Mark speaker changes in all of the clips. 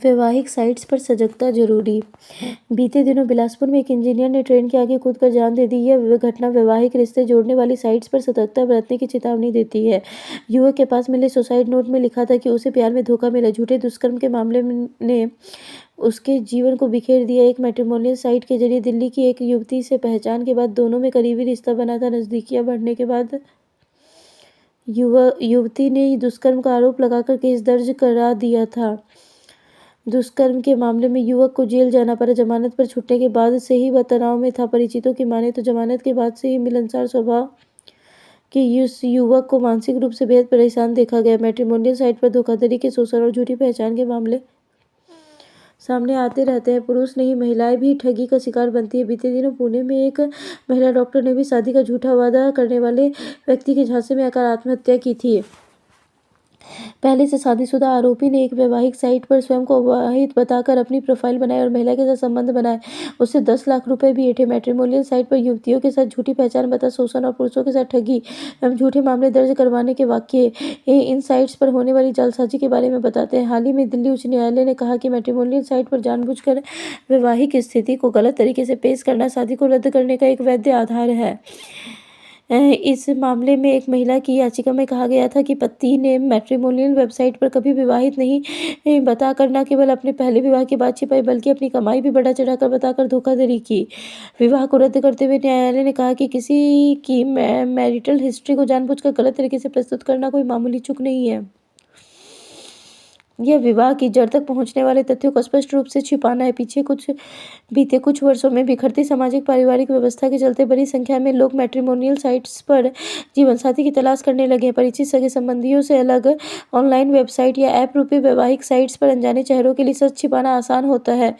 Speaker 1: वैवाहिक साइट्स पर सजगता जरूरी। बीते दिनों बिलासपुर में एक इंजीनियर ने ट्रेन के आगे कूदकर जान दे दी। यह घटना वैवाहिक रिश्ते जोड़ने वाली साइट्स पर सतर्कता बरतने की चेतावनी देती है। युवक के पास मिले सुसाइड नोट में लिखा था कि उसे प्यार में धोखा मिला। झूठे दुष्कर्म के मामले ने उसके जीवन को बिखेर दिया। एक मैट्रिमोनियल साइट के जरिए दिल्ली की एक युवती से पहचान के बाद दोनों में करीबी रिश्ता बना था। नजदीकियां बढ़ने के बाद युवती ने दुष्कर्म का आरोप लगाकर केस दर्ज करा दिया था। दुष्कर्म के मामले में युवक को जेल जाना पड़ा। जमानत पर छूटने के बाद से ही वह तनाव में था। परिचितों की माने तो जमानत के बाद से ही मिलनसार स्वभाव के इस युवक को मानसिक रूप से बेहद परेशान देखा गया। मैट्रिमोनियल साइट पर धोखाधड़ी के शोषण और झूठी पहचान के मामले सामने आते रहते हैं। पुरुष नहीं, महिलाएं भी ठगी का शिकार बनती है। बीते दिनों पुणे में एक महिला डॉक्टर ने भी शादी का झूठा वादा करने वाले व्यक्ति के झांसे में आकर आत्महत्या की थी। पहले से शादीशुदा आरोपी ने एक वैवाहिक साइट पर स्वयं को अविवाहित बताकर अपनी प्रोफाइल बनाई और महिला के साथ संबंध बनाए। उससे 10 लाख रुपए भी ऐंठे। मैट्रिमोनियल साइट पर युवतियों के साथ झूठी पहचान बता शोषण और पुरुषों के साथ ठगी एवं झूठे मामले दर्ज करवाने के वाकये इन साइट्स पर होने वाली जालसाजी के बारे में बताते हैं। हाल ही में दिल्ली उच्च न्यायालय ने कहा कि मैट्रिमोनियल साइट पर जानबूझकर वैवाहिक स्थिति को गलत तरीके से पेश करना शादी को रद्द करने का एक वैध आधार है। इस मामले में एक महिला की याचिका में कहा गया था कि पति ने मैट्रिमोनियल वेबसाइट पर कभी विवाहित नहीं बताकर न केवल अपने पहले विवाह की बात छिपाई बल्कि अपनी कमाई भी बढ़ा चढ़ाकर बताकर धोखाधड़ी की। विवाह को रद्द करते हुए न्यायालय ने कहा कि किसी की मैरिटल हिस्ट्री को जानबूझकर गलत तरीके से प्रस्तुत करना कोई मामूली चूक नहीं है। यह विवाह की जड़ तक पहुंचने वाले तथ्यों को स्पष्ट रूप से छिपाना है। बीते कुछ वर्षों में बिखरती सामाजिक पारिवारिक व्यवस्था के चलते बड़ी संख्या में लोग मैट्रिमोनियल साइट्स पर जीवनसाथी की तलाश करने लगे हैं। परिचित सगे संबंधियों से अलग ऑनलाइन वेबसाइट या ऐप रूपी वैवाहिक साइट्स पर अनजाने चेहरों के लिए सच छिपाना आसान होता है।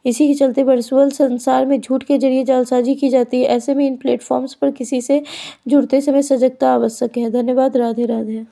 Speaker 1: इसी के चलते वर्चुअल संसार में झूठ के जरिए जालसाजी की जाती है। ऐसे में इन प्लेटफॉर्म्स पर किसी से जुड़ते समय सजगता आवश्यक है। धन्यवाद। राधे राधे।